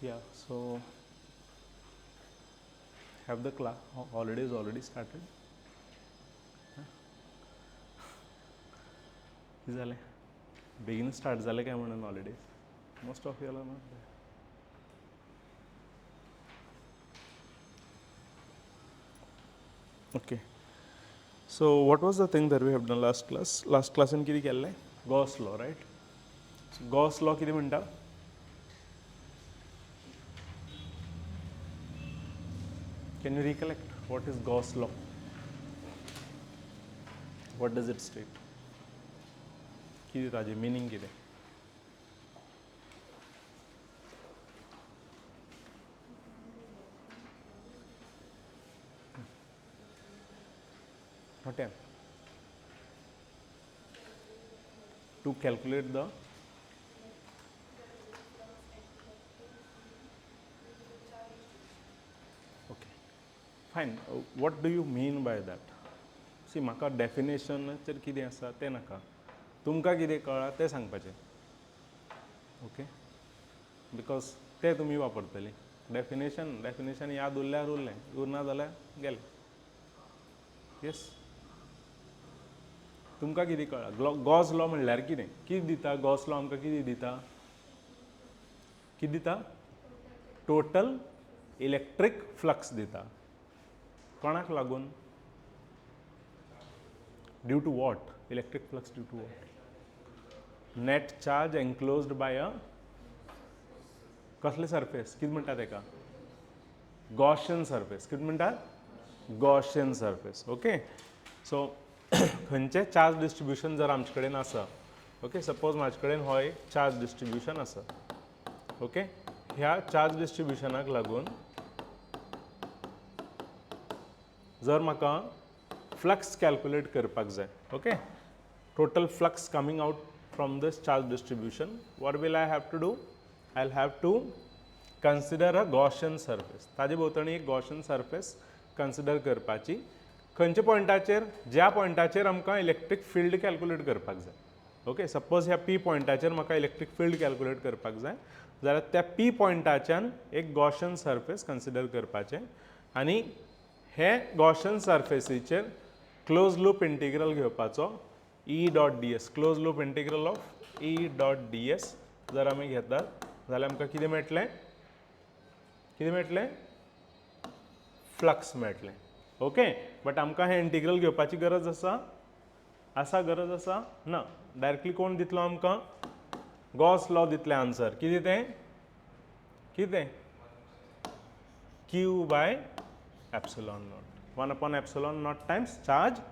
Yeah, so have the class holidays already started? झाले बेगीन start झाले काय म्हणून holidays most of your not there. Okay, so what was the thing that we have done last class? Last class in किती केल्लें? Gauss law, right? So Gauss law किती म्हणटा? Can you recollect what is Gauss law? What does it state? किती ताजे meaning कितें? Not yet. To calculate the okay, fine. What do you mean by that? See, म्हाका definition तर कितें आसा तें नाका, तुमकां कितें कळ्ळां तें सांगपाचें. ओके, बिकॉज तें तुमी वापरतलीं. डेफिनेशन याद उरल्यार उरलें, उरना जाल्यार गेलें. येस, तुमकां कितें कळ्ळां? गॉस लॉ म्हणल्यार कितें दिता? गॉस लॉ आमकां कितें दिता? कितें दिता? टोटल इलेक्ट्रीक फ्लक्स दिता. कोणाक लागून? Due to what? Electric flux due to what? Net charge enclosed by a कसले सरफेस? कितें म्हणटा तेका? Gaussian surface. कितें म्हणटात? Gaussian surface. ओके, सो खंयचें चार्ज डिस्ट्रिब्युशन जर आमचे कडेन आसा, ओके, सपोज म्हाजे कडेन हो एक चार्ज डिस्ट्रिब्युशन आसा. ओके, ह्या चार्ज डिस्ट्रिब्युशनाक लागून जर म्हाका फ्लक्स कॅल्क्युलेट करपाक जाय, okay, total flux coming out from this charge distribution, what will I have to do? I'll have to consider a Gaussian surface. ताजे भोंवतणी एक Gaussian surface कन्सिडर करपाची. खंयच्या पॉयंटाचेर? ज्या पॉयंटाचेर आमकां इलेक्ट्रीक फील्ड कॅल्क्युलेट करपाक जाय. ओके, सपोज ह्या पी पॉयंटाचेर म्हाका इलेक्ट्रीक फील्ड कॅल्क्युलेट करपाक जाय जाल्यार त्या पी पॉयंटाच्यान एक Gaussian surface कन्सिडर करपाचें आनी हे Gaussian सरफेसीचेर क्लोज लूप इंटिग्रल घेवपाचो E dot D S. Close loop integral of E dot D S जर आमी घेतात जाल्यार आमकां कितें मेळटलें? कितें मेळटलें? फ्लक्स मेळटलें. ओके, बट आमकां हें इंटिग्रल घेवपाची गरज आसा? गरज आसा? ना. डायरेक्टली कोण दितलो आमकां? गॉस लॉ दितलें आन्सर. कितें तें? कितें? Q by epsilon naught. 1 upon epsilon naught times charge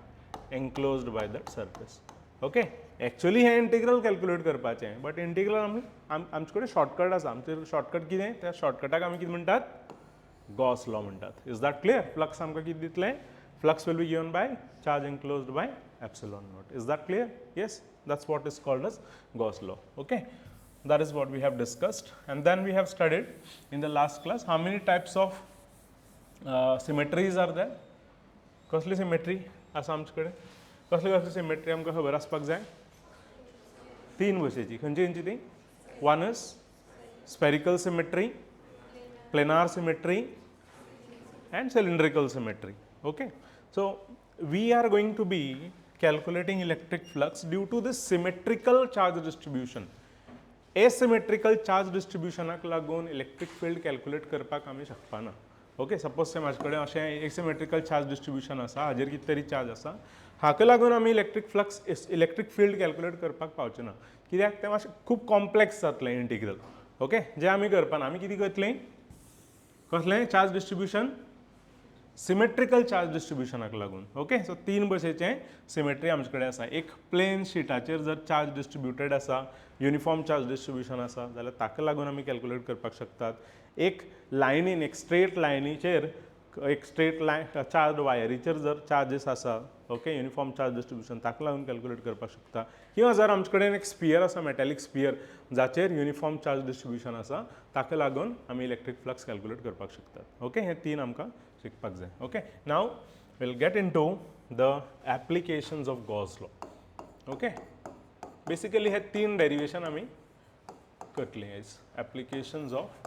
enclosed by that surface. Okay, actually हें इंटिग्रल कॅल्क्युलेट करपाचें, बट इंटिग्रल आमचे कडेन शॉर्टकट आसा. आमचे शॉर्टकट कितें? त्या शॉर्टकटाक आमी कितें म्हणटात? गॉस लॉ म्हणटात. Is that clear? फ्लक्स आमकां कितें दितलें? Flux will be given by charge enclosed bye epsilon naught. Is that clear? Yes, that's what is called as Gauss law. Okay, that is what we have discussed, and then we have studied in the last class how many types of symmetries are there. कसली symmetry आसा आमचे कडेन? कसली symmetry आमकां खबर आसपाक जाय? 3 भशेची. खंयची ती? One is spherical symmetry, planar symmetry and cylindrical symmetry. Okay, so we are going to be calculating electric flux due to this symmetrical charge distribution. Asymmetrical charge distribution लागून इलेक्ट्रिक फील्ड कॅल्क्युलेट करपाक आमी शकपाना. Okay, suppose से म्हाजे कडेन अशें asymmetrical charge distribution आसा, हाजेर कितें तरी चार्ज आसा, हाका लागून आमी इलेक्ट्रीक फील्ड कॅल्क्युलेट करपाक पावचे ना. कित्याक तें मातशें खूब कॉम्प्लेक्स जातलें इंटिग्रल. ओके, जें आमी करपाना. आमी कितें करतलीं? कसलें चार्ज डिस्ट्रिब्युशन? सिमेट्रिकल चार्ज डिस्ट्रिब्युशनाक लागून. ओके, सो 3 भशेचें सिमेट्री आमचे कडेन आसा. एक प्लेन शिटाचेर जर चार्ज डिस्ट्रिब्युटेड आसा, युनिफॉर्म चार्ज डिस्ट्रिब्युशन आसा जाल्यार ताका लागून आमी कॅल्क्युलेट करपाक शकतात. एक लायनीन, एक स्ट्रेट लायनीचेर, एक स्ट्रेट लायन चार्ज वायरीचेर जर चार्जीस आसा, ओके, युनिफॉर्म चार्ज डिस्ट्रिब्युशन, ताका लागून कॅल्क्युलेट करपाक शकता. किंवा जर आमचे कडेन एक स्पियर आसा, मेटॅलीक स्पियर, जाचेर युनिफॉर्म चार्ज डिस्ट्रिब्युशन आसा, ताका लागून आमी इलेक्ट्रीक फ्लक्स कॅल्क्युलेट करपाक शकतात. ओके, हे 3 आमकां शिकपाक जाय. Okay, now will get into the applications of Gauss law. Okay, basically हे 3 डेरिवेशन आमी करतलीं. As applications of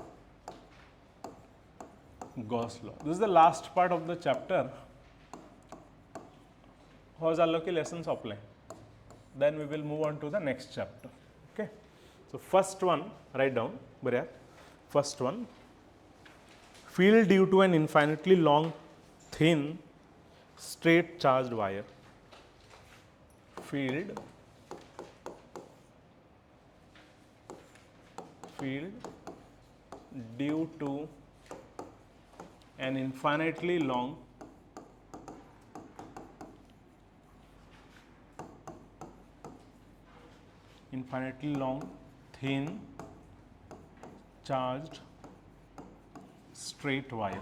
Gauss law. This is the last part of the chapter. How जालो की lessons apply. Then we will move on to the next chapter. Okay. So first one, write down. बऱ्या. First one, field due to an infinitely long, thin, straight charged wire. Field due to an infinitely long, thin, charged, straight wire.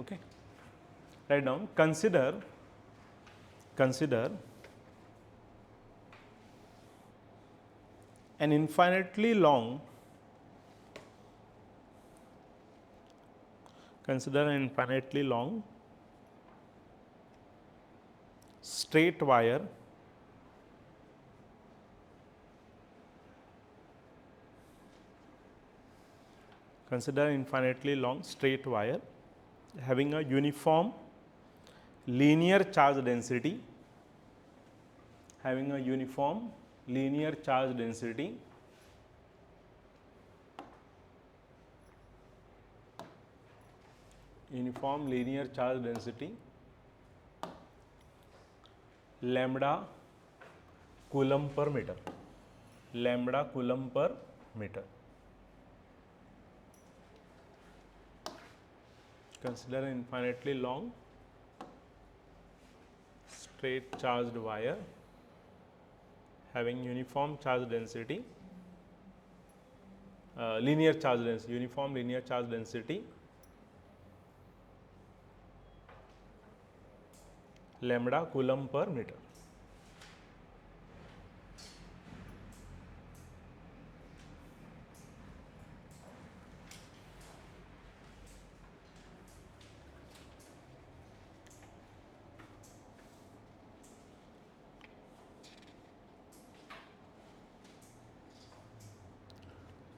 Okay. Write down. Consider an infinitely long, straight wire having a uniform linear charge density, lambda coulomb per meter. Consider an infinitely long, straight charged wire having uniform charge density, uniform linear charge density, lambda coulomb per meter.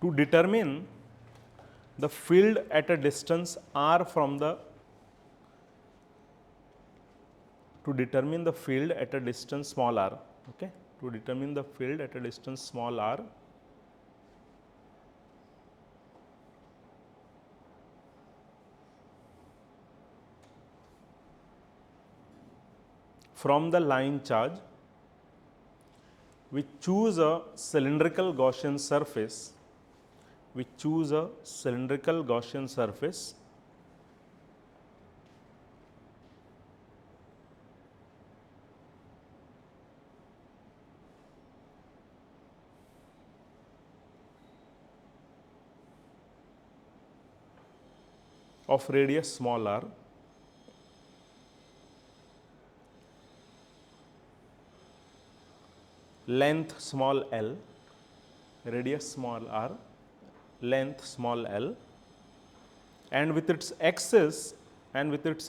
To determine the field at a distance r from the small r, okay, to determine the field at a distance small r, from the line charge, we choose a cylindrical Gaussian surface, of radius small r, length small l, radius small r, length small l, and with its axis along the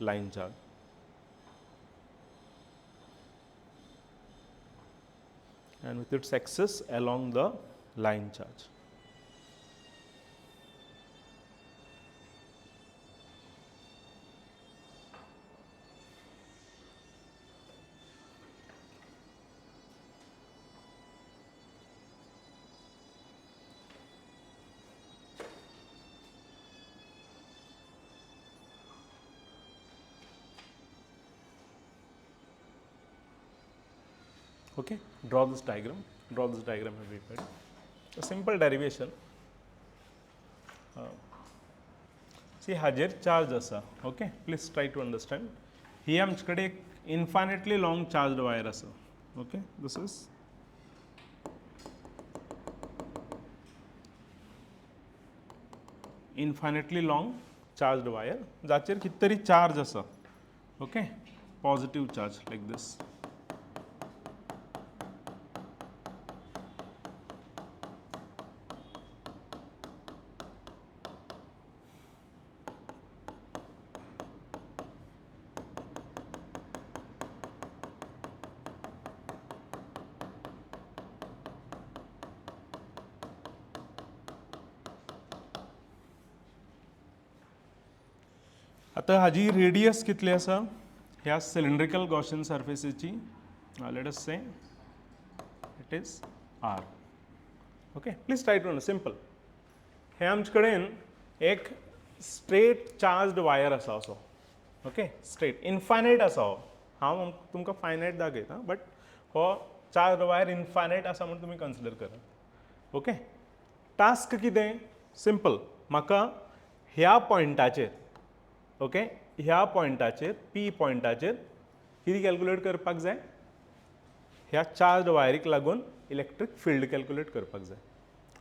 line charge, Okay, draw this diagram everybody. A simple derivation. See, हाजेर charge असा, okay, please try to understand. ही आमच्याकडे एक infinitely long charged wire असा, okay, this is infinitely long charged wire, जाचेर किती तरी charge असा, okay, positive charge like this. आता हाजी रेडियस कितली आसा ह्या सिलिंड्रिकल गॉसियन सर्फेसीची let us say it is R. Okay please try to understand simple. हे आमचे कडेन एक स्ट्रेट चार्ज्ड वायर आसा असो. ओके स्ट्रेट इनफायनायट आसा हो. हांव तुमकां फायनायट दाखयता बट हो चार्ज्ड वायर इनफायनायट आसा म्हणून तुमी कन्सिडर करात. ओके टास्क कितें सिंपल. म्हाका ह्या पॉयंटाचेर ओके ह्या पॉयंटाचेर पी पॉयंटाचेर कितें कॅल्क्युलेट करपाक जाय ह्या चार्ज्ड वायरीक लागून इलेक्ट्रीक फील्ड कॅल्क्युलेट करपाक जाय.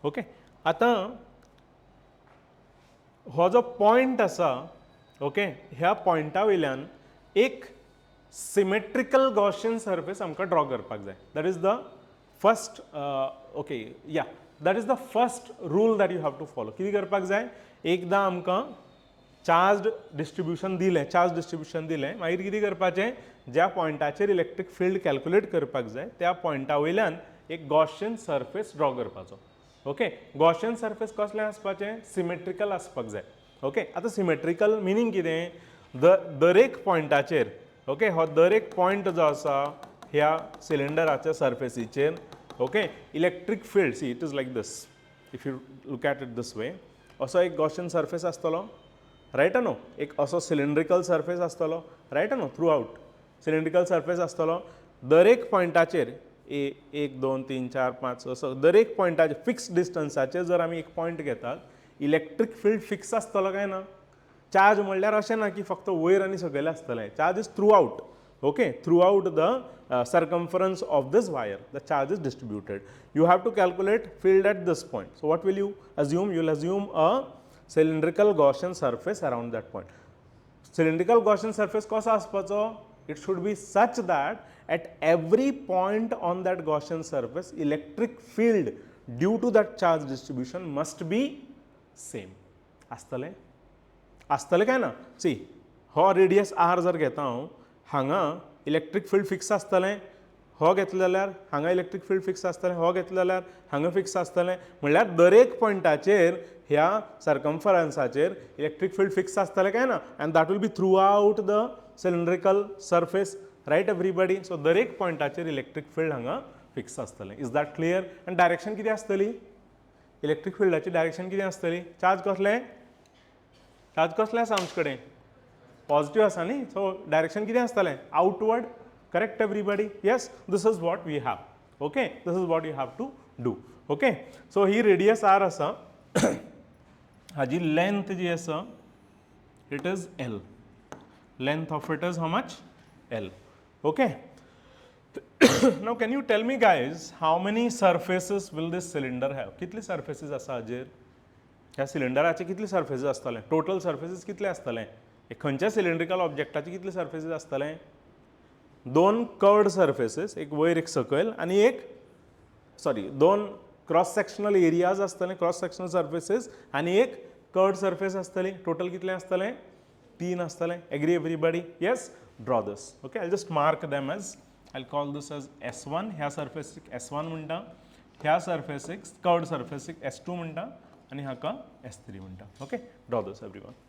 ओके आतां हो जो पॉयंट आसा ओके ह्या पॉयंटा वयल्यान एक सिमेट्रिकल गॉसियन सर्फेस आमकां ड्रॉ करपाक जाय. That is the first okay yeah that is the first rule that you have to follow. कितें करपाक जाय एकदां आमकां चार्ज डिस्ट्रीब्यूशन दिलें मागीर कितें करपाचें ज्या पॉयंटाचेर इलेक्ट्रीक फील्ड कॅल्क्युलेट करपाक जाय त्या पॉयंटा वयल्यान एक गॉसियन सर्फेस ड्रॉ करपाचो. ओके गॉसियन सर्फेस कसलें आसपाचें सिमेट्रिकल आसपाक जाय. ओके आतां सिमेट्रिकल मिनींग कितें दर एक पॉयंटाचेर ओके हो दर एक पॉयंट जो आसा ह्या सिलिंडराच्या सर्फेसीचेर okay electric field see it is like this if you look at it this way असो एक गॉसियन सर्फेस आसतलो रायट नो एक असो सिलिंड्रिकल सर्फेस आसतलो right no throughout cylindrical surface आसतलो दर एक पॉयंटाचेर 1 2 3 4 5 असो दर एक पॉयंटाचेर फिक्स डिस्टन्साचेर जर आमी एक पॉयंट घेतात इलेक्ट्रीक फील्ड फिक्स आसतलो काय ना. चार्ज म्हणल्यार अशें ना की फक्त वयर आनी सकयल आसतलें. Charge is through out okay through out the circumference of this wire the charge is distributed. You have to calculate field at this point. So what will you assume? You will assume a cylindrical Gaussian surface around that point. Cylindrical Gaussian surface कसा आसपाचो? It should be such that at every point on that Gaussian surface electric field due to that charge distribution must be same. आसतले काय ना. सी हो radius r जर घेता हांव हांगा electric field fix आसतलें हो घेतले जाल्यार हांगा इलेक्ट्रीक फील्ड फिक्स आसतलें हो घेतले जाल्यार हांगा फिक्स आसतलें म्हणल्यार दर एक पॉयंटाचेर ह्या सर्कमफरन्साचेर इलेक्ट्रीक फील्ड फिक्स आसतलें काय ना and that will be throughout the cylindrical surface right everybody. So दर एक पॉयंटाचेर इलेक्ट्रीक फील्ड हांगा फिक्स आसतलें. Is that clear? आनी डायरेक्शन कितें आसतली इलेक्ट्रीक फील्डाची डायरेक्शन कितें आसतली चार्ज कसलें आसा आमचे कडेन पॉजिटिव आसा न्ही सो डायरेक्शन कितें आसतलें outward correct everybody. Yes this is what we have okay this is what you have to do. Okay so ही रेडियस आर आसा हाजी लेंथ जी आसा it is L length of it is how much L. Okay now can you tell me guys how many surfaces will this cylinder have. कितली surfaces आसा हाजेर ह्या सिलिंडराचे कितले सर्फेसीस आसतले टोटल सर्फेसीस कितले आसतले खंयच्या सिलिंड्रिकल ऑब्जेक्टाचे कितले सर्फेसीस आसतले 2 कर्वड सर्फेसीस एक वयर एक सकयल आनी एक सॉरी 2 क्रॉस सेक्शनल एरियाज आसतले क्रॉस सेक्शनल सर्फेसीस आनी एक कर्वड सर्फेस आसतली. टोटल कितले आसतले 3 आसतले. Agree everybody? Yes draw this. Okay I just mark them as I call this as S1 ह्या सर्फेसीक S1 म्हणटा ह्या सर्फेसीक कर्वड सर्फेसीक S2 म्हणटा आनी हाका S3 म्हणटा. Okay draw this everyone.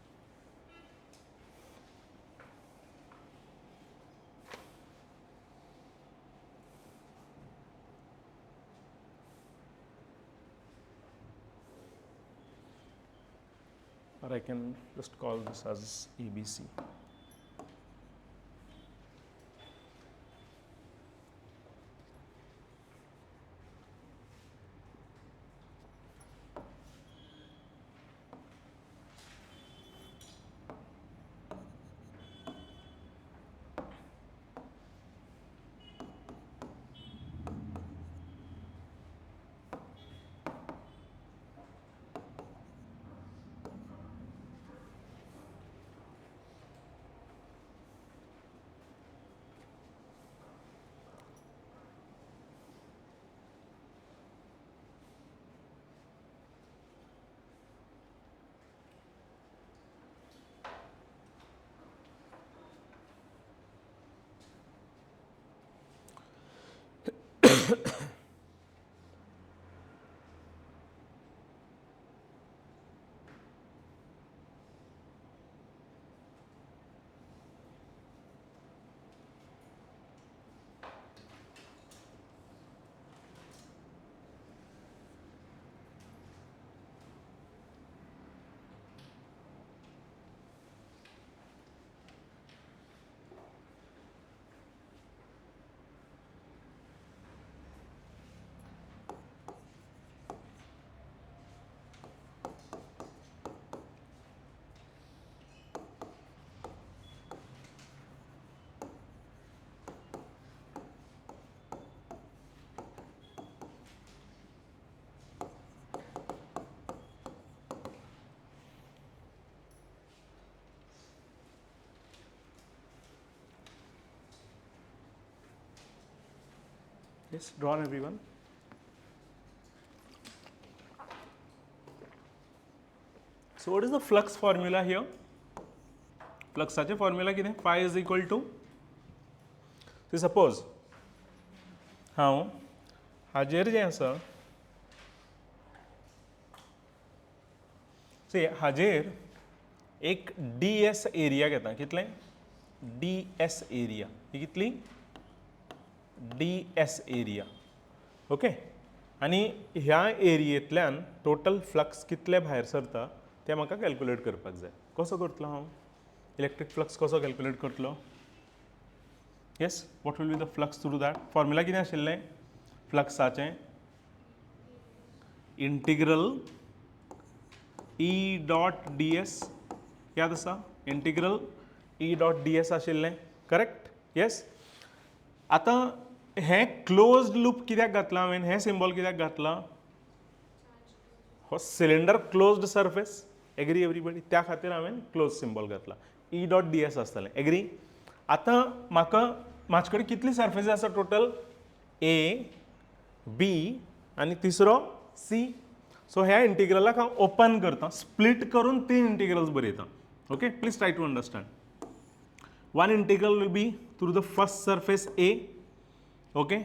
Or I can just call this as ABC. Yes, drawn everyone. So what is the flux formula here? Fluxaचे formula कितें? Phi is equal to, so suppose हांव हाजेर जें आसा, see हाजेर एक ds area घेता. कितलें? ds area. ही कितली? ds area. ओके. आनी ह्या एरियेंतल्यान टोटल फ्लक्स कितले भायर सरता तें म्हाका कॅल्क्युलेट करपाक जाय. कसो करतलो हांव? इलेक्ट्रीक फ्लक्स कसो कॅल्क्युलेट करतलो? Yes, what will be the flux through that? Formula कितें आशिल्लें फ्लक्साचें? Integral E dot D s. याद आसा? Integral E dot D s आशिल्लें. करेक्ट? येस. आतां हें क्लोज्ड लूप कित्याक घातला हांवें? हें सिंबॉल कित्याक घातला? हो cylinder closed surface. Agree everybody? त्या खातीर हांवें क्लोज सिंबॉल घातला. ई डॉट डी एस आसतलें. एग्री? आतां म्हाका म्हाजे कडेन कितली सरफेसी आसा टोटल? ए, बी आनी तिसरो सी. सो ह्या इंटिग्रलाक हांव ओपन करता, स्प्लिट करून 3 इंटिग्रल्स बरयता. Okay, please try to understand. One integral will be through the first surface A. Okay,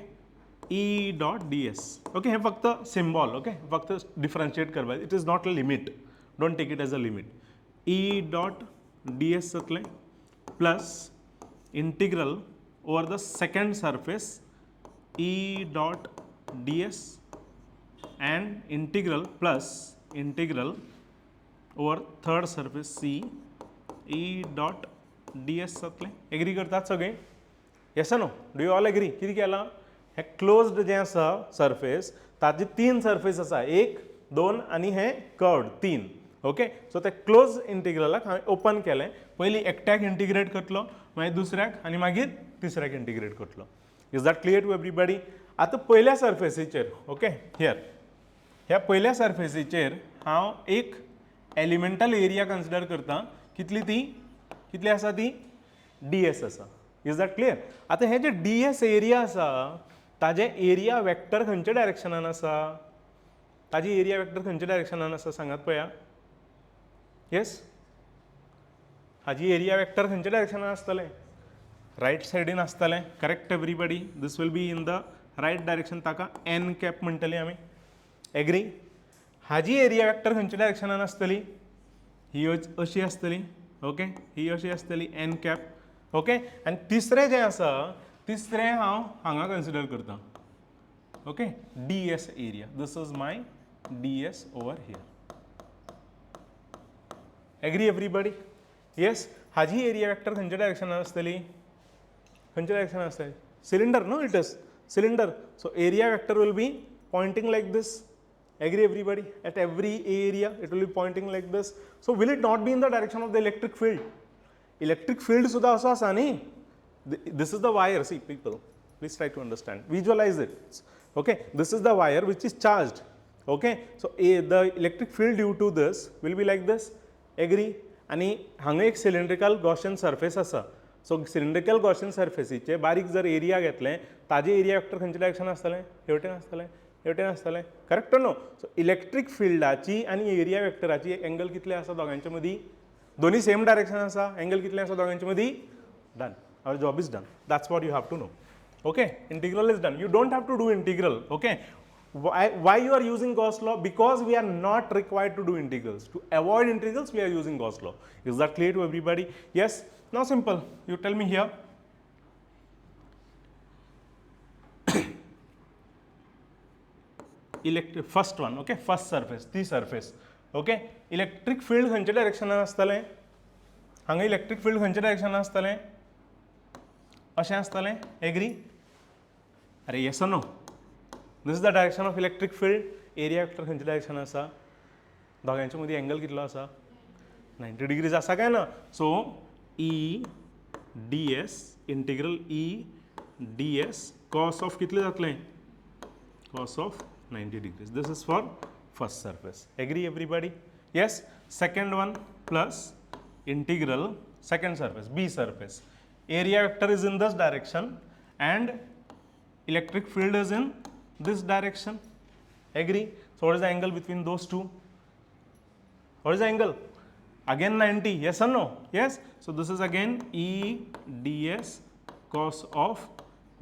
E dot D s. Okay, हे फक्त सिंबॉल. ओके, फक्त डिफरन्शिएट करपाक. It is not a limit. Don't take it as a limit. E dot D s जातलें plus integral over the second surface E dot D s and integral plus integral over third surface C E dot ds जातलें. Agree करतात सगळे? Yes no? Do you all agree? कितें केलां? हे closed जें आसा surface ताजे 3 surface आसा. 1, 2 आनी हे कर्व्ड 3. ओके, सो ते क्लोज इंटिग्रलाक हांवें ओपन केलें. पयलीं एकट्याक इंटिग्रेट करतलो, मागीर दुसऱ्याक आनी मागीर तिसऱ्याक इंटिग्रेट करतलो. Is that clear to everybody? आतां पयल्या सरफेसीचेर, ओके, हियर ह्या पयल्या सरफेसीचेर हांव एक एलिमेंटल एरिया कन्सिडर करता. कितली ती? कितली आसा ती? ds आसा. Is that clear? आतां हे जे ds एरिया आसा ताजे एरिया वेक्टर खंयच्या डायरेक्शनान आसा? ताजी एरिया वेक्टर खंयच्या डायरेक्शनान आसा सांगात पळया. येस, हाजी एरिया वेक्टर खंयच्या डायरेक्शनान आसतलें? रायट सायडीन आसतलें. Correct everybody? This will be in the right direction. ताका एन कॅप म्हणटली आमी. एग्री? हाजी एरिया वेक्टर खंयच्या डायरेक्शनान आसतली? ही अशी आसतली. ओके, ही अशी आसतली एन कॅप. ओके, आनी तिसरें जें आसा तिसरें हांव हांगा कन्सिडर करता. Okay, ds area. This is my ds over here. Agree everybody? Yes, हाजी एरिया वेक्टर खंयच्या डायरेक्शनान आसतली? खंयच्या डायरेक्शनान आसतली? Cylinder no? It is cylinder. So area vector will be pointing like this. Agree everybody? At every area it will be pointing like this. So will it not be in the direction of the electric field? Electric field sudha aso asa nahi? This is the wire. See people, please try to understand. Visualize it. Okay, this is the wire which is charged. Okay, so the electric field due to this will be like this. Agree? Ani hanga ek cylindrical Gaussian surface asa. So cylindrical Gaussian surface चे बारीक जर area घेतलें ताजे area vector खंयच्या डायरेक्शनान आसतलें? हेवटेन आसतलें. हेवटेन आसतलें. Correct no? सो इलेक्ट्रीक फिल्डाची आनी एरिया वेक्टराची एंगल कितले आसा दोगांच्या मदीं? दोनी सेम डायरेक्शन आसा. एंगल कितले आसा दोगांच्या मदीं? Done. Our job is done. That's what you have to know. Okay, integral is done. You don't have to do integral. Okay, why you are using Gauss law? Because we are not required to do integrals. To avoid integrals, we are using Gauss law. Is that clear to everybody? Yes. Now simple. You tell me here. Electric first one. Okay, first surface. The surface. Okay, electric field खंयच्या डायरेक्शनान आसतलें? हांगा electric field खंयच्या डायरेक्शनान आसतलें? अशें आसतलें. Agree? अरे yes or no? This is the direction of electric field. Area vector खंयच्या डायरेक्शनान आसा? दोगांच्या मदीं एंगल कितलो आसा? 90 डिग्रीज आसा काय ना? So E d s integral E d s cos of कितलें जातलें? Cos of 90 degrees. This is for first surface. Agree everybody? Yes. Second one plus integral second surface, B surface. Area vector is in this direction and electric field is in this direction. Agree? So what is the angle between those two? What is the angle? Again 90. Yes or no? Yes. So this is again E ds cos of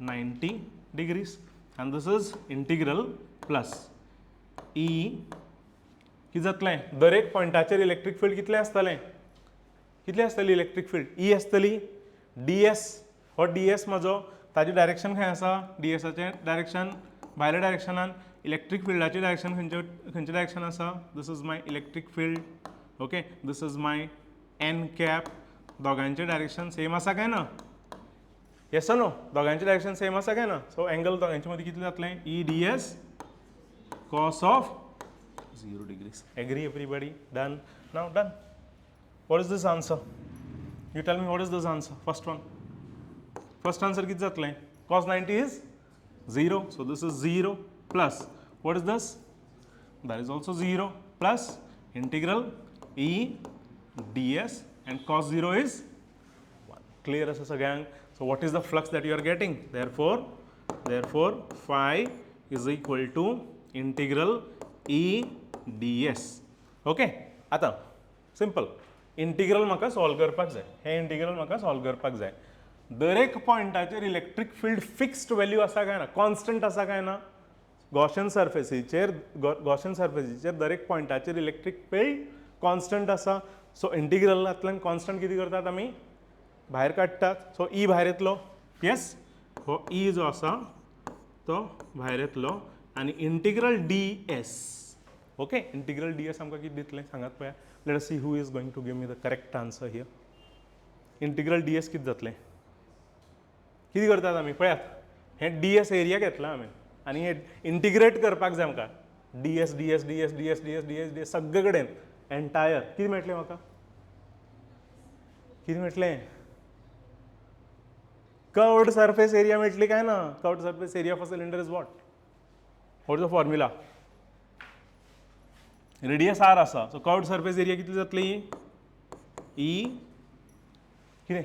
90 degrees. And this is integral plus E कितें जातलें? दर एक पॉइंटाचेर electric field कितलें आसतलें? कितलें आसतली electric field? ई आसतली ds. हो ds म्हजो ताजी डायरेक्शन खंय आसा? dsचे डायरेक्शन भायल्या डायरेक्शनान. इलेक्ट्रिक फिल्डाची डायरेक्शन खंयचे डायरेक्शन आसा? This is my electric field. Okay, this is my n cap. दोगांचे डायरेक्शन सेम आसा काय ना? Yes no? दोगांचे डायरेक्शन सेम आसा काय ना? सो एंगल दोगांच्या मदीं कितलें जातलें? E d s cos of 0 degrees. Agree everybody? Done? Now done. What is this answer? You tell me what is this answer? First one. First answer किती जातलें? Cos 90 is 0. So this is 0 plus what is this? That is also 0 plus integral E ds and cos 0 is 1. Clear as a gang? So what is the flux that you are getting? Therefore phi is equal to integral E ds. Okay? आता simple. Integral म्हाका solve करपाक जाय. हे integral म्हाका solve करपाक जाय. दर एक पॉइंटाचेर electric field fixed value आसा काय ना? कॉन्स्टंट आसा काय ना? गॉसियन सरफेसीचेर दर एक पॉइंटाचेर इलेक्ट्रिक फील्ड कॉन्स्टंट आसा. सो इंटिग्रलांतल्यान कॉन्स्टंट कितें करतात आमी? भायर काडटात. सो ई भायर येतलो. येस, हो ई जो आसा तो भायर येतलो आनी integral d s. Okay, integral d s आमकां कितें दितलें सांगात पळया. Let us see who is going to give me the correct answer here. Integral d s कितें जातलें? कितें करतात आमी पळयात. हें डी एस एरिया घेतला हांवें आनी हें इंटिग्रेट करपाक जाय आमकां. D S D S D S D S D S D S D S सगळे कडेन एंटायर कितें मेळटलें म्हाका? कितें मेळटलें? कर्व्ड सरफेस एरिया मेळटली काय ना? Curved surface area of a cylinder is what is the formula? Radius are आसा. सो कर्व्ड सरफेस एरिया कितली जातली? ई कितें?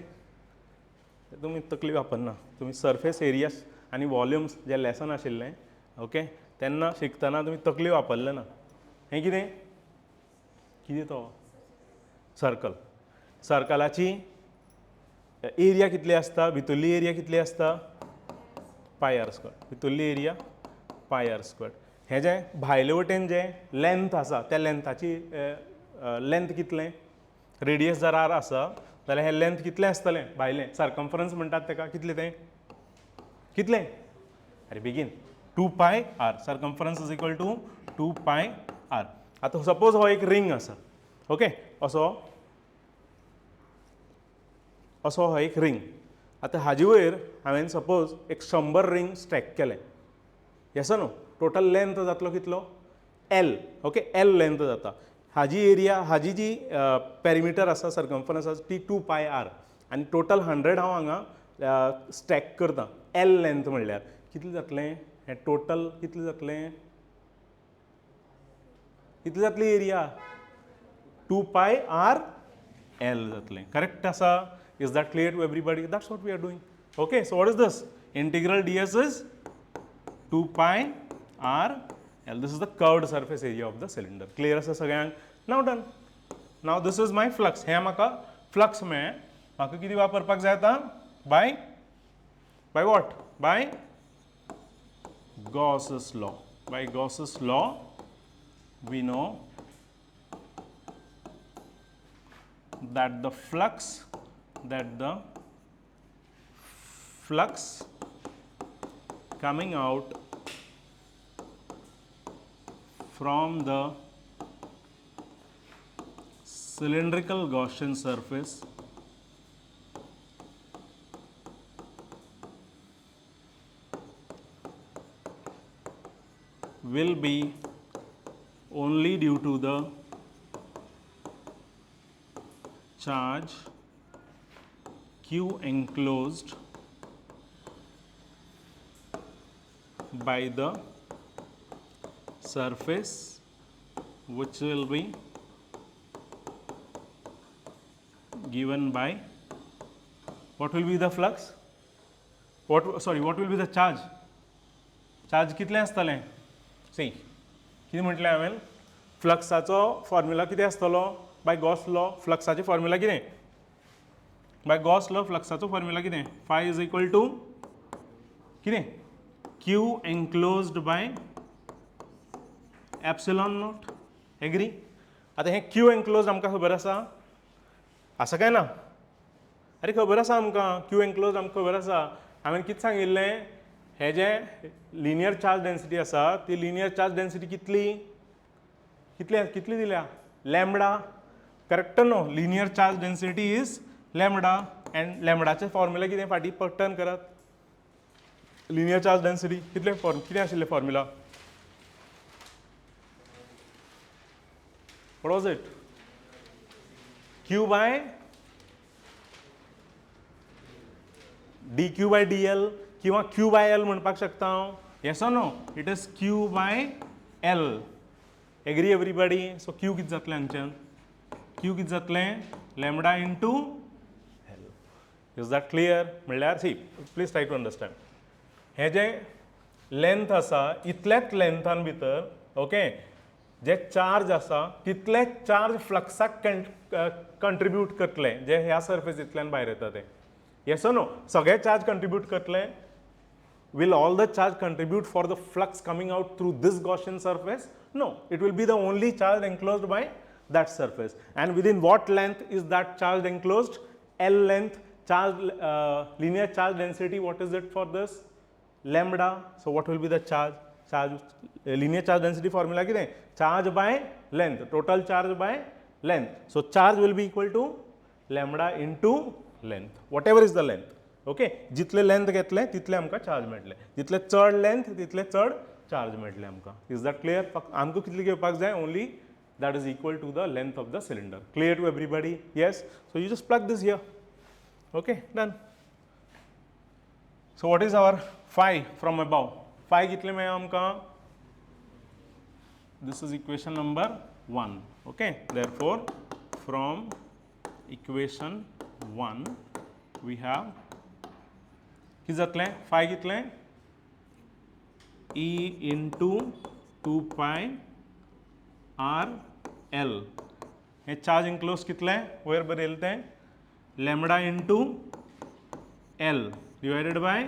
तुमी तकली वापरना. तुमी सरफेस एरियास आनी वॉल्युम्स जे लेसन आशिल्लें ओके तेन्ना शिकतना तुमी तकली वापरले ना. हें कितें? कितें तो? सर्कल. सर्कलाची एरिया कितली आसता? भितरली एरिया कितली आसता? Pi R square. भितरली एरिया पाय आर स्क्वेअर. हें जें भायले वटेन जें लेंथ आसा त्या लेंथाची लेंथ कितलें? रेडियस जर आर आसा जाल्यार हें लेंथ कितलें आसतलें? भायलें सर्कम्फरन्स म्हणटात तेका. कितलें तें? कितलें? अरे बेगीन. 2 pi r. Circumference is equal to 2 pi r. आतां सपोज हो एक रिंग आसा. ओके, असो हो एक रिंग. आतां हाजे वयर हांवें सपोज एक 100 रिंग स्टॅक केले. Yes no? टोटल लेंथ जातलो कितलो? एल. ओके, एल लेंथ जाता. हाजी एरिया हाजी जी पेरिमीटर आसा सर्कम्फरन्स आसा ती 2 पाय आर आनी टोटल 100 हांव हांगा स्टॅक करता. एल लेंथ म्हणल्यार कितलें जातलें? हें टोटल कितलें जातलें? कितली जातली एरिया? 2 पाय आर एल जातलें. करेक्ट आसा? Is that clear to everybody? That's what we are doing. Okay, so what is this? Integral ds is 2 pi r l. This is the curved surface area of the cylinder. Clear as सगळ्यांक? Now done. Now this is my flux. हे म्हाका flux में म्हाका कितें वापरपाक जाय आतां? by what? By Gauss's law. By Gauss's law, we know that the flux coming out from the cylindrical Gaussian surface will be only due to the charge Q enclosed by the surface, which will be given by, what will be the flux? What will be the charge? Charge कितले आसतले? See, कितें म्हटलें हांवें? फ्लक्साचो formula कितें आसतलो? By Gauss law फ्लक्साची formula कितें? By Gauss law फ्लक्साचो फॉर्म्युला कितें? फाय इज इक्वल टू कितें? Q enclosed by epsilon naught. Agree? आता हे Q enclosed आमकां खबर आसा काय ना? अरे खबर आसा आमकां Q enclosed आमकां खबर आसा. हांवें कितें सांगिल्लें? हे जे लिनियर चार्ज डेन्सिटी आसा ती लिनियर चार्ज डेन्सिटी कितली दिल्या? लॅम्बडा. करेक्ट न्हू? Linear charge density is lambda and लॅम्बडाचे फॉर्म्युला कितें फाटीं टर्न करात. लिनियर चार्ज डेन्सिटी कितें आशिल्लें formula? What was it? Q by dq by dl किंवा Q by L म्हणपाक शकता हांव. Yes or no? It is Q by L. Agree everybody? So Q कितें जातलें हांगच्यान? Q कितें जातलें? Lambda into L. Is that clear? म्हणल्यार see, please try to understand. हे जे लेंथ आसा इतल्याच लेंथान भितर ओके जे चार्ज आसा तितलेच चार्ज फ्लक्साक कंट्रिब्यूट करतले जे ह्या सर्फेसींतल्यान भायर येता ते. Yes no? सगळे चार्ज कंट्रिब्यूट करतले. Will all the charge contribute for the flux coming out through this Gaussian surface? No, it will be the only charge enclosed by that surface. And within what length is that charge enclosed? L length. Charge linear charge density, what is it for this? Lambda. So what will be the charge? Linear charge density formula कितें? Charge by length. Total charge by length. So charge will be equal to lambda into length. Whatever is the length. Okay जितले length घेतले तितले आमकां charge मेळटले. जितले चड length तितले चड चार्ज मेळटले आमकां. Is that clear? आमकां कितले घेवपाक जाय? Only that is equal to the length of the cylinder. Clear to everybody? Yes. So you just plug this here. Okay, done. So what is our phi from above? Phi कितले मेळ्ळा आमकां? This is equation number 1. Okay. Therefore, from equation 1 we have कितें जातलें? phi कितलें? E into 2 pi R L. हे charge enclosed कितलें? वयर बरयलें तें lambda into L divided by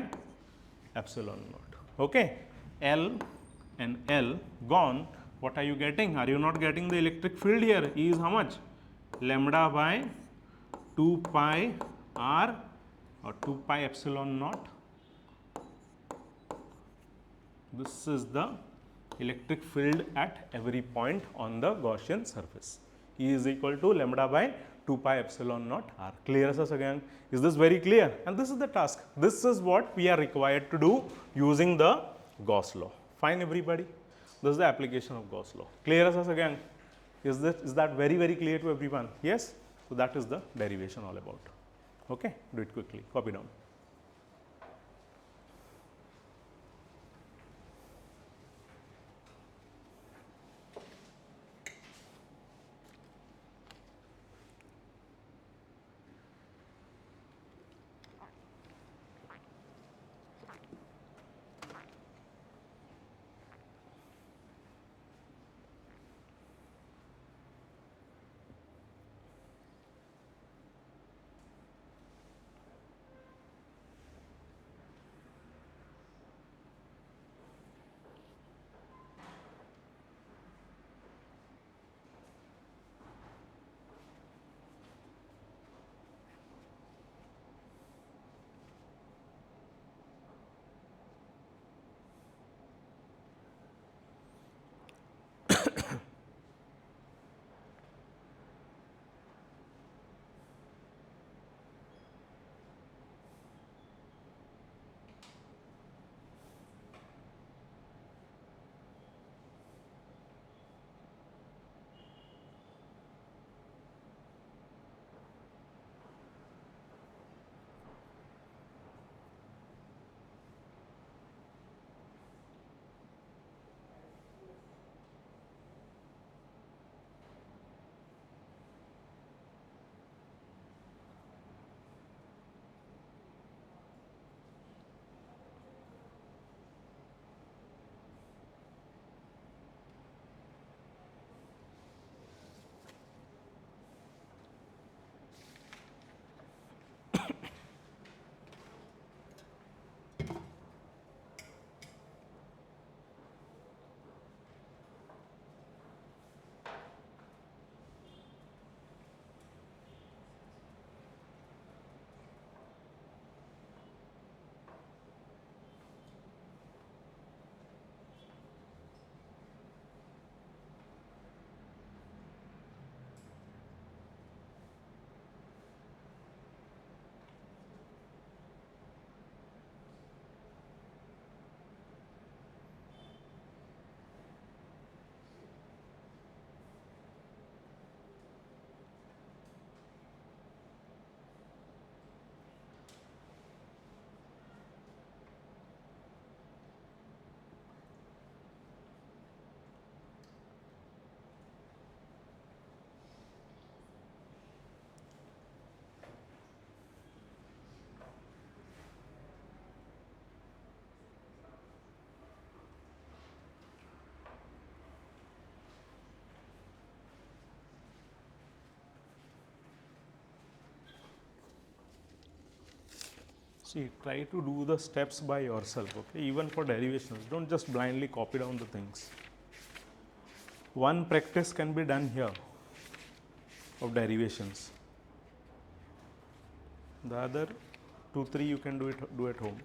epsilon naught. Okay. L and L gone. What are you getting? Are you not getting the electric field here? E is how much? Lambda by 2 pi R or 2 pi epsilon naught. This is the electric field at every point on the Gaussian surface. E is equal to lambda by 2 pi epsilon naught R. Clear as again? Is this very clear? And this is the task. This is what we are required to do using the Gauss law. Fine everybody? This is the application of Gauss law. Clear as again? Is that very clear to everyone? Yes? So that is the derivation all about. Okay? Do it quickly. Copy down. See, try to do the steps by yourself, okay? Even for derivations, don't just blindly copy down the things. One practice can be done here of derivations. The other 2, 3 you can do at home.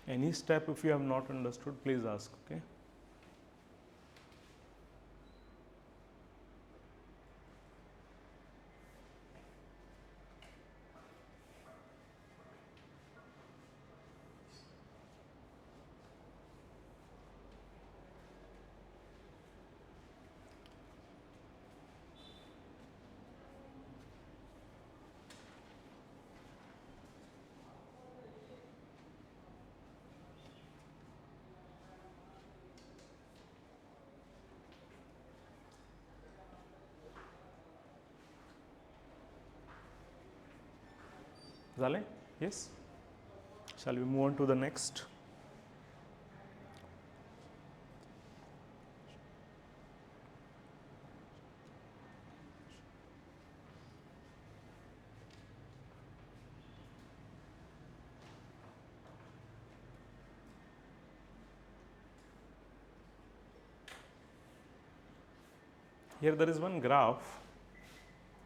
Any step if you have not understood, please ask, okay? Zale? Yes? Shall we move on to the next? Here there is one graph,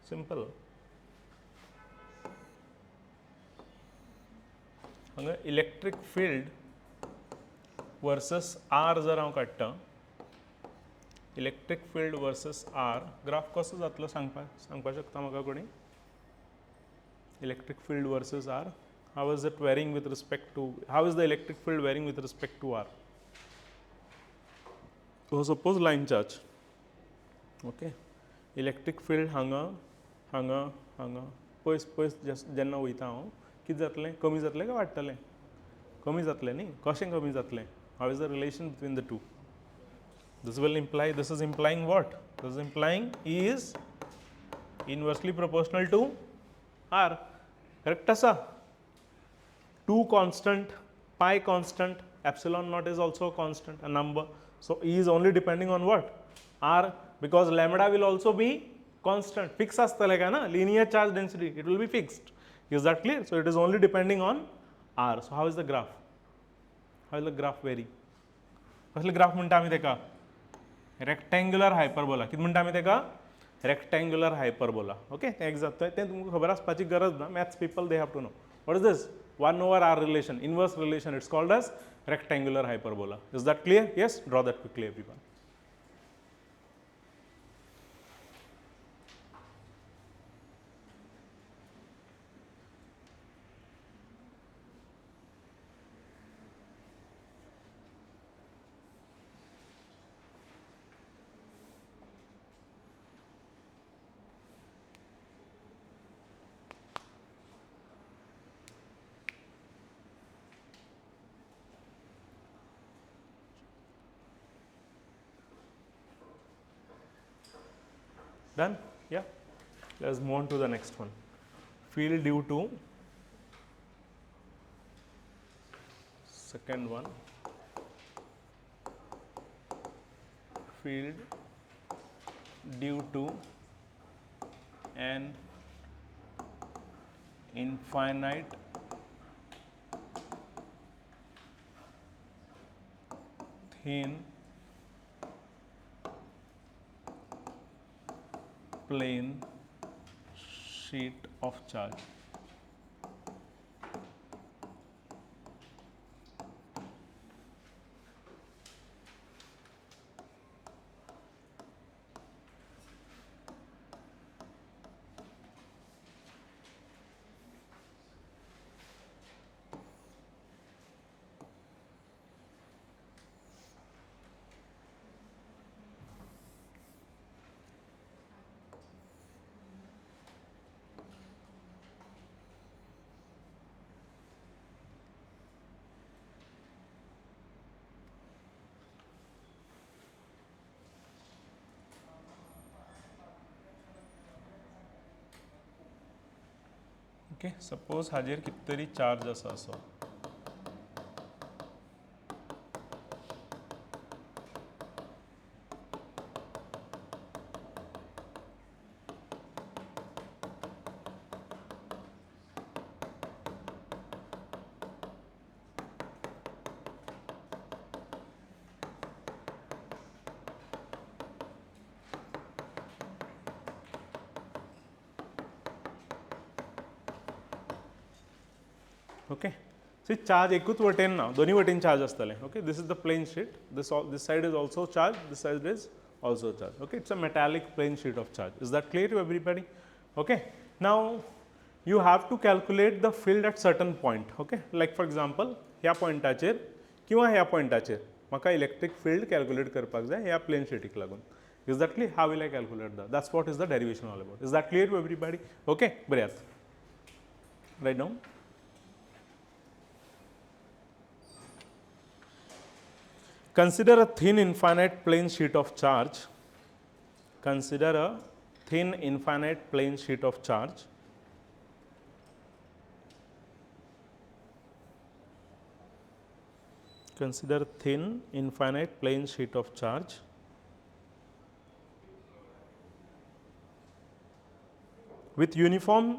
simple. हांगा electric field versus r जर हांव काडटा, electric field versus r graph कसो जातलो सांगपा शकता म्हाका कोणी? Electric field versus r, how is it varying with respect to, how is the electric field varying with respect to r? So suppose line charge, okay, electric field हांगा हांगा हांगा पयस पयस जेन्ना वयता हांव, कितें जातलें? कमी जातलें काय वाडटलें? कमी जातलें न्ही? कशें कमी जातलें? How is the relation between the two? This will imply, this is implying what? This is implying E is inversely proportional to R. Correct asa? 2 constant, pi constant, epsilon naught is also a constant, a number. So E is only depending on what? R, because lambda will also be constant. Fixed astale ka na? Linear charge density, it will be fixed. Is that clear? So it is only depending on R. So how is the graph? How will the graph vary? कसले graph म्हणटा आमी तेका? Rectangular hyperbola. कितें म्हणटा आमी तेका? Rectangular hyperbola. Okay, तें exact तें तुमकां खबर आसपाची गरज ना. Maths people they have to know. What is this? 1/r relation, inverse relation. It's called as rectangular hyperbola. Is that clear? Yes? Draw that quickly, everyone. Done? Yeah. Let's move on to the next one. Field due to second one. field due to an infinite thin plane sheet of charge. Okay suppose हाजेर कितें तरी charge आसा असो okay सी charge एकूच वटेन ना दोन्ही वटेन चार्ज आसतले okay this is the plane sheet this side is also charge this side is also charge okay it's a metallic plane sheet of charge is that clear to everybody okay now you have to calculate the field at certain point okay like for example ह्या पॉइंटाचेर किंवा ह्या पॉइंटाचेर म्हाका electric field calculate करपाक जाय ह्या plane शीटीक लागून exactly how will I calculate that's what is the derivation all about is that clear to everybody okay बरें write down consider a thin infinite plane sheet of charge consider a thin infinite plane sheet of charge consider thin infinite plane sheet of charge with uniform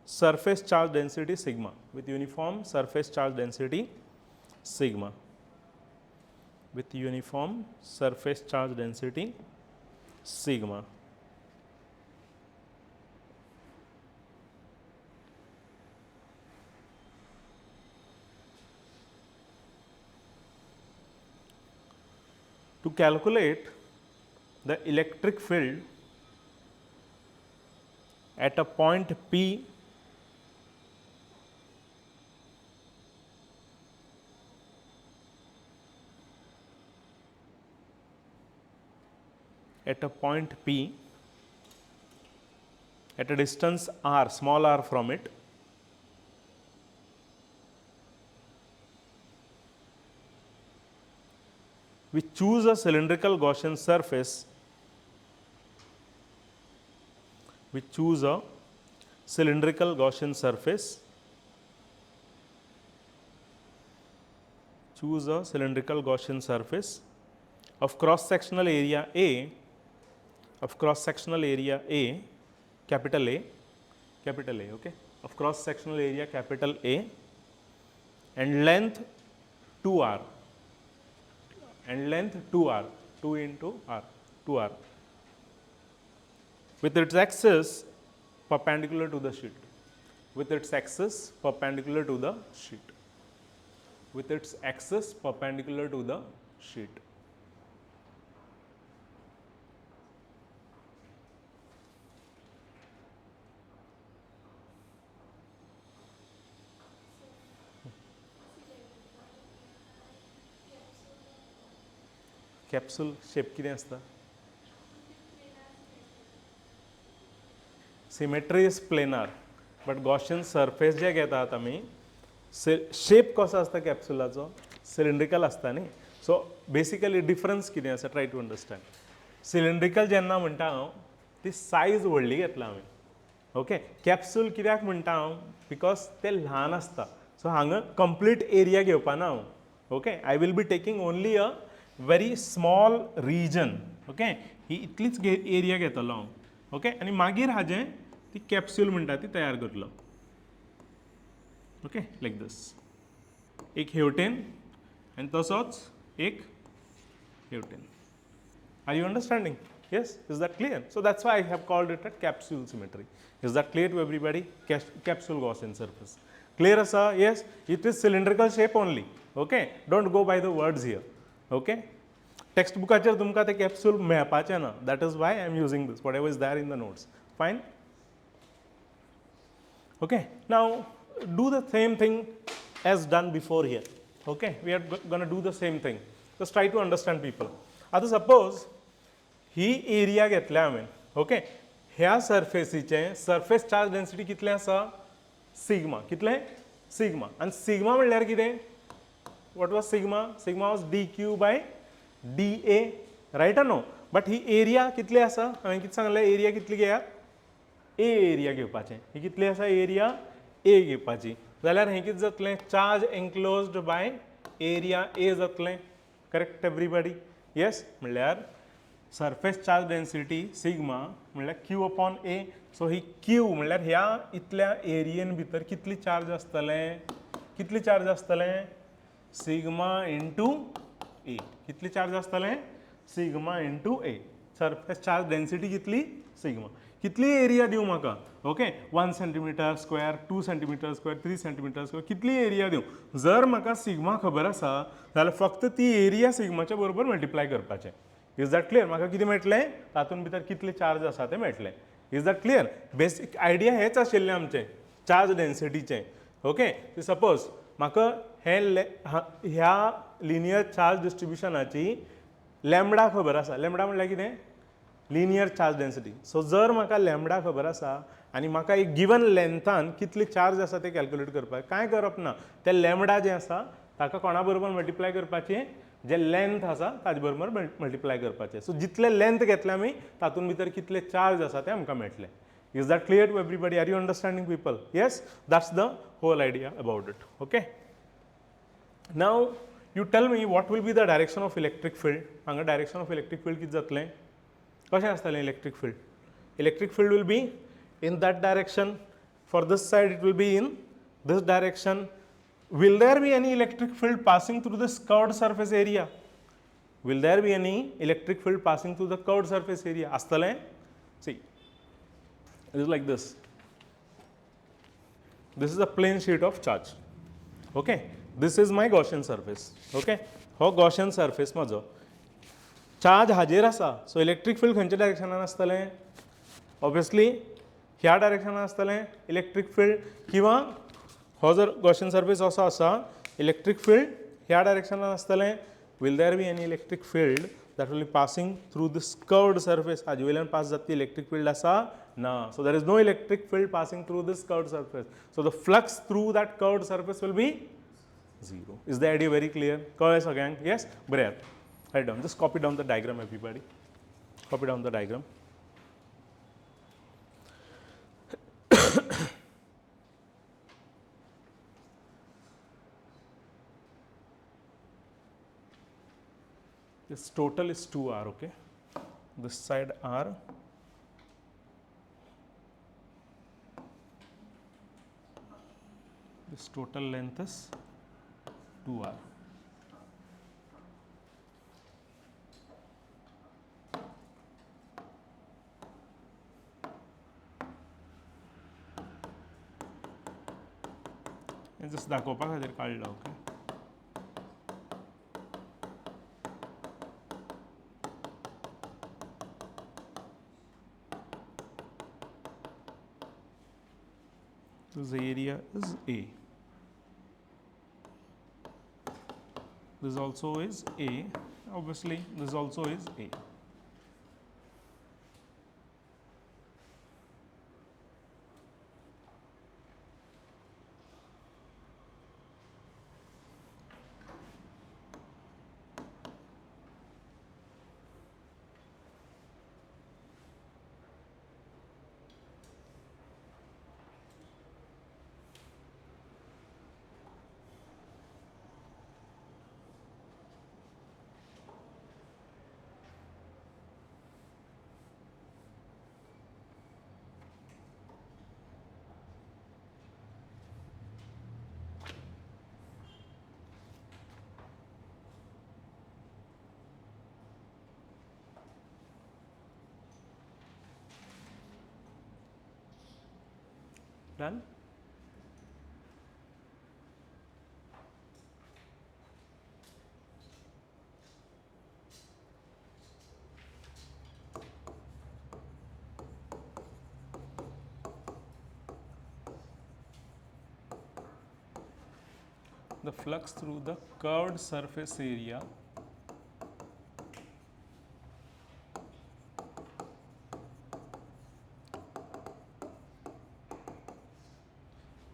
surface charge density sigma with uniform surface charge density sigma with uniform surface charge density sigma to calculate the electric field at a point P at a point P at a distance r small r from it we choose a cylindrical Gaussian surface we choose a cylindrical Gaussian surface choose a cylindrical Gaussian surface of cross sectional area A of cross sectional area A capital A okay of cross sectional area capital A and length 2r and length 2r 2 into r 2r with its axis perpendicular to the sheet with its axis perpendicular to the sheet with its axis perpendicular to the sheet capsule shape कितें आसता symmetry is planar but Gaussian surface जे घेतात आमी shape कसो आसता कॅप्सुलाचो cylindrical आसता न्ही so basically difference कितें आसा ट्राय टू अंडरस्टँड सिलिंड्रिकल जेन्ना म्हणटा हांव ती सायज व्हडली घेतला आमी ओके कॅप्सूल कित्याक म्हणटा हांव बिकॉज ते ल्हान आसता सो हांगा कंप्लीट एरिया घेवपाना हांव okay I will be taking only a very small region okay ही इतलीच एरिया घेतलो हांव ओके आनी मागीर हाजें ती कॅप्सूल म्हणटा ती तयार करतलो ओके लायक दीस एक हेवटेन आनी तसोच एक हेवटेन are you understanding yes is that clear so that's why I have called it a capsule symmetry is that clear to everybody capsule Gaussian surface clear sir yes it is cylindrical shape only okay don't go by the words here okay textbookacher तुमकां ते capsule मेळपाचें ना that is why I am using this whatever is there in the notes fine okay now do the same thing as done before here okay we are going to do the same thing just try to understand people आता suppose ही area घेतल्या हांवें okay ह्या सरफेसीचें surface charge density कितलें आसा sigma कितलें sigma आनी sigma म्हणल्यार कितें what was sigma sigma was d q by d a right or no but ही एरिया कितली आसा हांवें कितें सांगलें एरिया कितली घेयात ए एरिया घेवपाचें ही कितली आसा एरिया ए घेवपाची जाल्यार हें कितें जातलें charge enclosed by area A जातलें करेक्ट एवरीबडी येस म्हणल्यार सरफेस चार्ज डेन्सिटी सिग्मा म्हणल्यार क्यू अपॉन ए सो ही क्यू म्हणल्यार ह्या इतल्या एरियेन भितर कितली चार्ज आसतलें सिग्मा इंटू ए कितली चार्ज आसतलें sigma into a surface charge density कितली सिग्मा कितली एरिया दिवं म्हाका okay 1 centimetre square 2 centimetre square 3 centimetre square कितली एरिया दिवं जर म्हाका सिग्मा खबर आसा जाल्यार फक्त ती एरिया सिग्माच्या बरोबर मल्टिप्लाय करपाचें इज दॅट क्लियर म्हाका कितें मेळटलें तातूंत भितर कितले चार्ज आसा तें मेळटलें इज दॅट क्लियर बेसीक आयडिया हेच आशिल्लें आमचें चार्ज डेन्सिटीचें ओके सपोज म्हाका ह्या लिनियर चार्ज डिस्ट्रिब्युशनाची लॅम्बडा खबर आसा लॅम्बडा म्हणल्यार कितें लिनियर चार्ज डेन्सिटी सो जर म्हाका लॅम्बडा खबर आसा आनी म्हाका एक गिवन लेंथान कितले चार्ज आसा ते कॅल्क्युलेट करपाक कांय करप ना तें लॅम्बडा जें आसा ताका कोणा बरोबर मल्टिप्लाय करपाचें जे लेंथ आसा ताजे बरोबर मल्टिप्लाय करपाचें सो जितले लेंथ घेतले आमी तातूंत भितर कितले चार्ज आसा ते आमकां मेळटले is that clear to everybody are you understanding people yes that's the whole idea about it okay now you tell me what will be the direction of electric field हांगा डायरेक्शन ऑफ इलेक्ट्रीक फील्ड कितें जातलें कशें आसतलें electric field will be in that direction for this side it will be in this direction will there be any electric field passing through this curved surface area will there be any electric field passing through the curved surface area astale see it is like this is a plane sheet of charge okay this is my Gaussian surface okay ho Gaussian surface majo charge hajer asa so electric field खंयच्या डायरेक्शनान आसतलें obviously ह्या डायरेक्शनान आसतलें electric field किंवा हो जर Gaussian surface असो आसा electric field ह्या डायरेक्शनान आसतलें will there be any electric field that will be passing through this curved surface हाजे वयल्यान पास जाता ती इलेक्ट्रीक फील्ड आसा ना so there is no electric field passing through this curved surface so the flux through that curved surface will be zero is the idea very clear कळ्ळें सगळ्यांक yes बरें write down just copy down the diagram everybody copy down the diagram this total is 2r okay this side r this total length is 2r हे just दाखोवपा खातीर काडलो okay this area is A this also is A obviously this also is A Done? The flux through the curved surface area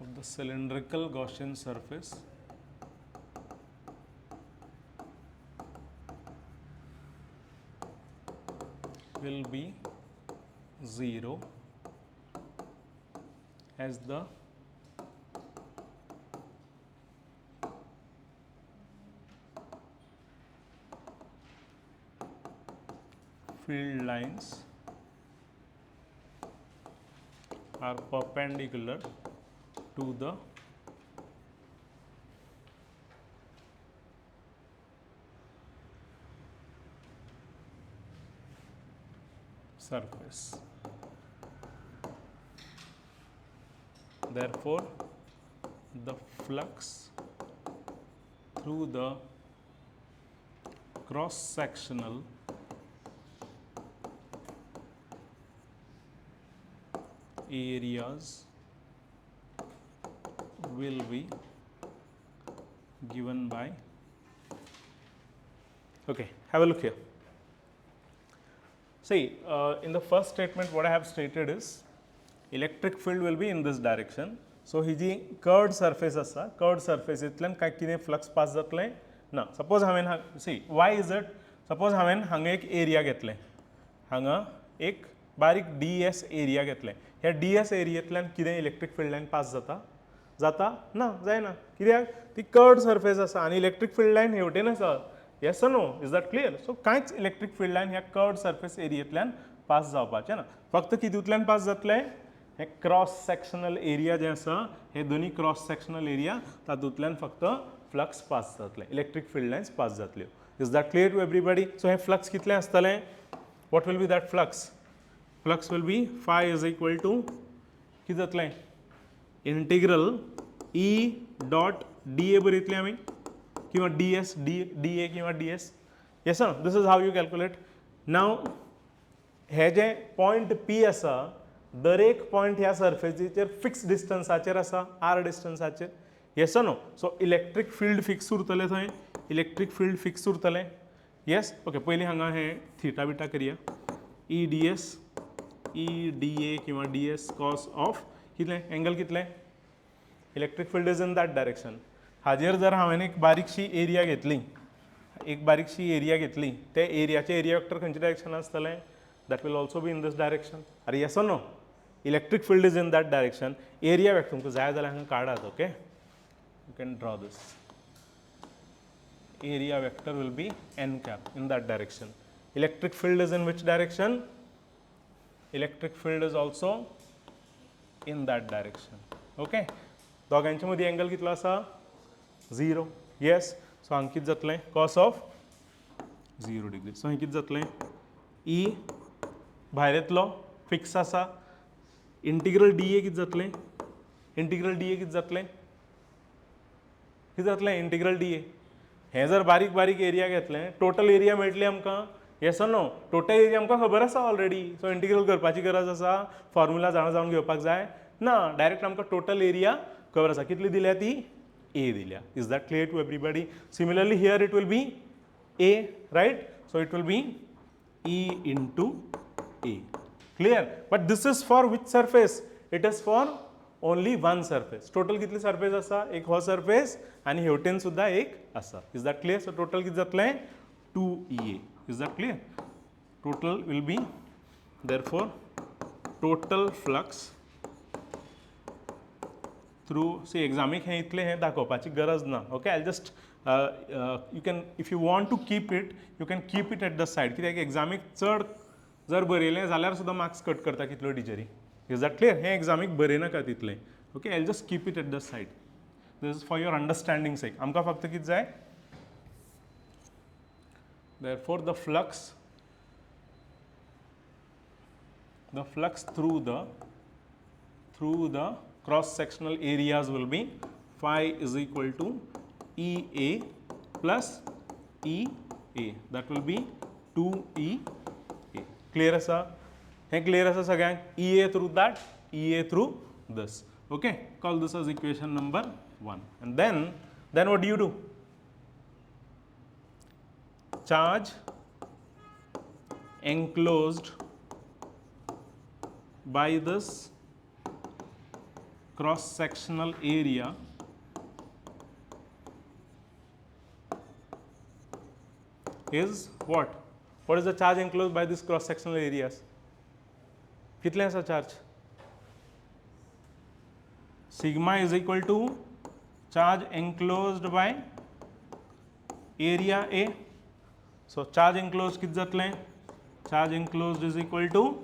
of the cylindrical Gaussian surface will be 0 as the field lines are perpendicular to the surface. Therefore, the flux through the cross-sectional areas will be given by, okay, have a look here. See, in the first statement what I have stated is electric field will be in this direction. So, ही जी curved surface आसा, curved surface इतल्यान काय कितें flux pass जातलें ना. Suppose हांवें see why is it? Suppose हांवें हांगा एक area घेतलें, हांगा एक बारीक ds area घेतलें. ह्या ds एरियेंतल्यान कितें इलेक्ट्रिक फील्ड लायन पास जाता? जाता? ना, जायना. कित्याक ती कर्व्ड सरफेस आसा आनी इलेक्ट्रिक फील्ड लायन हेवटेन आसा. Yes or no? Is that clear? So कांयच इलेक्ट्रिक फील्ड लायन ह्या कर्व्ड सरफेस एरियेंतल्यान पास जावपाचें ना. फक्त कितूंतल्यान पास जातलें? हे क्रॉस सेक्शनल एरिया जे आसा, हे दोनी क्रॉस सेक्शनल एरिया तातूंतल्यान फक्त फ्लक्स पास जातलें, इलेक्ट्रिक फील्ड लायन्स पास जातल्यो. Is that clear to everybody? So हे फ्लक्स कितलें आसतलें? What will be that flux? Flux will be phi is equal to किती जातलें? इंटिग्रल E डॉट dA बरयतलें आमी किंवा ds dA किंवा ds. येस ना? This is how you calculate. Now हे जे पॉयंट P आसा, दर एक पॉयंट ह्या सरफेसीचेर फिक्स डिस्टन्साचेर आसा, r डिस्टन्साचेर. Yes no? So electric field fix उरतलें थंय, इलेक्ट्रिक फील्ड फिक्स उरतलें. येस? ओके, पयलीं हांगा हे थिटा बिटा करया. E ds E dA किंवा ds cos ऑफ कितलें एंगल कितलें? Electric field is in that direction. हाजेर जर हांवें एक बारीकशी एरिया घेतली, एक बारीकशी एरिया घेतली, ते एरियाचे एरिया वेक्टर खंयच्या डायरेक्शन आसतलें? That will also be in this direction. अरे yes or no? Electric field is in that direction. Area vector तुमकां जाय जाल्यार हांगा काडात. Okay, you can draw this. Area vector will be n cap in that direction. Electric field is in which direction? Electric field is also in that direction. Okay, दोगांच्या मदीं angle कितलो आसा? 0. Yes. सो हांगा कितें जातलें? cos of 0 degree. सो हांगा कितें जातलें? E भायर येतलो, फिक्स आसा. इंटिग्रल dA कितें जातलें? इंटिग्रल dA कितें जातलें? कितें जातलें इंटिग्रल dA? हें जर बारीक बारीक एरिया घेतलें, टोटल एरिया मेळटली आमकां. Yes or no? Total area आमकां खबर आसा ऑलरेडी. सो इंटिग्रल करपाची गरज आसा? फॉर्म्युला जाणून घेवपाक जाय ना. डायरेक्ट आमकां टोटल एरिया खबर आसा. कितली दिल्या ती? A दिल्या. Is that clear to everybody? Similarly here it will be A, right? So it will be E into A. Clear? But this is for which surface? It is for only one surface. Total कितली surface आसा? एक हो surface आनी हेवटेन सुद्धा एक आसा. Is that clear? So total कितें जातलें? 2EA. Is that clear? Total will be, therefore, total flux through, see, examic हे इतले हे दाखोवपाची गरज ना. Okay, I'll just you can, if you want to keep it, you can keep it at the side. कित्याक examic चड जर बरयलें जाल्यार सुद्दां मार्क्स कट करता कितल्यो टिचरी. Is that clear? Hey examic बरयनाका तितलें. Okay, I'll just keep it at the side. This is for your understanding sake. आमकां फक्त कितें जाय? Therefore, the flux through the cross sectional areas will be phi is equal to EA plus EA. That will be 2EA. Clear asa? Hey, clear asa sagain? EA through that, EA through this. Okay, call this as equation number 1. And then what do you do? Charge enclosed by this cross sectional area is what? What is the charge enclosed by this cross sectional areas? कितने ऐसा charge? Sigma is equal to charge enclosed by area A. So charge enclosed कित जातले? Charge enclosed is equal to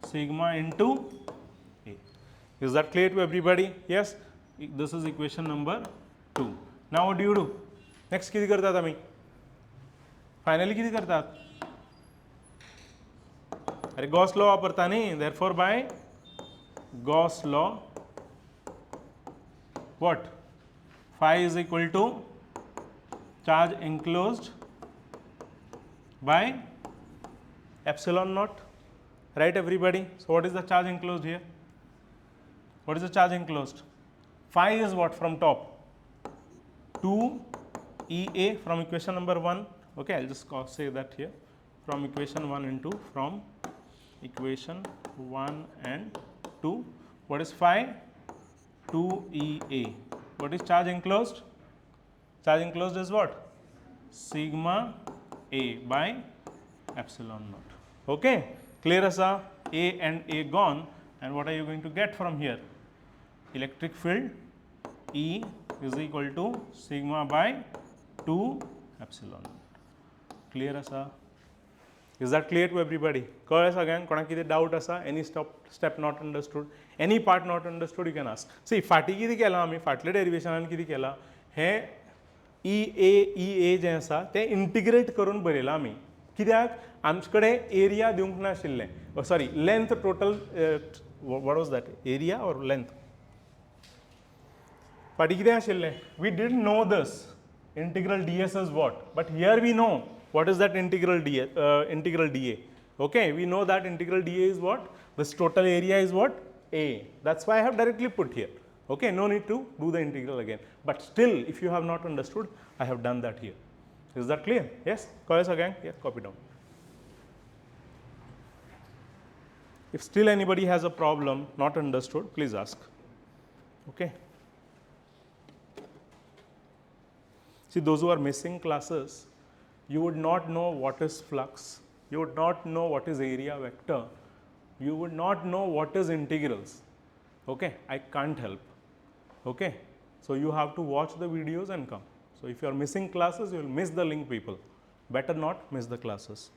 sigma into A. Is that clear to everybody? Yes. This is equation number 2. Now what do you do? Next किती करतात आम्ही? Finally किती करतात? अरे Gauss law वापरता नहीं. Therefore by Gauss law, what? Phi is equal to charge enclosed by epsilon naught. Right, everybody? So what is the charge enclosed here? What is the charge enclosed? Phi is what from top? 2 EA from equation number 1. Okay, I'll just say that here. From equation 1 and 2. From equation 1 and 2. What is phi? 2 EA. What is charge enclosed? Charge enclosed is what? Sigma A by epsilon naught. Okay, clear asa? A and A gone, and what are you going to get from here? Electric field E is equal to sigma by 2 epsilon naught. Clear asa? Is that clear to everybody? Curious again, kona kiti doubt asa? Any step not understood? Any part not understood, you can ask. See, फाटी किती केला आम्ही फाटले डेरिवेशनान किती केला हे EA जे आसा ते integrate करून बरयला आम्ही कित्याक आमचे एरिया दिवंक नाशिल्ले sorry length total what was that area or length फाटी कितें आशिल्ले we didn't know this integral ds is what but here we know what is that integral dA okay we know that integral dA is what this total area is what A that's why I have directly put here okay no need to do the integral again but still if you have not understood I have done that here is that clear yes call us again yeah copy down if still anybody has a problem not understood please ask okay see those who are missing classes you would not know what is flux, you would not know what is area vector, you would not know what is integrals. Okay, I can't help. Okay, so you have to watch the videos and come. So if you are missing classes, you will miss the link, people. Better not miss the classes.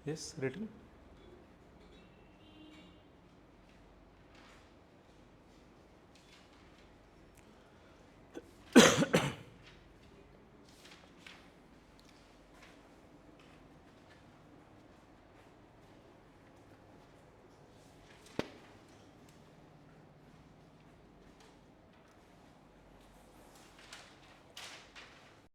Yes, written.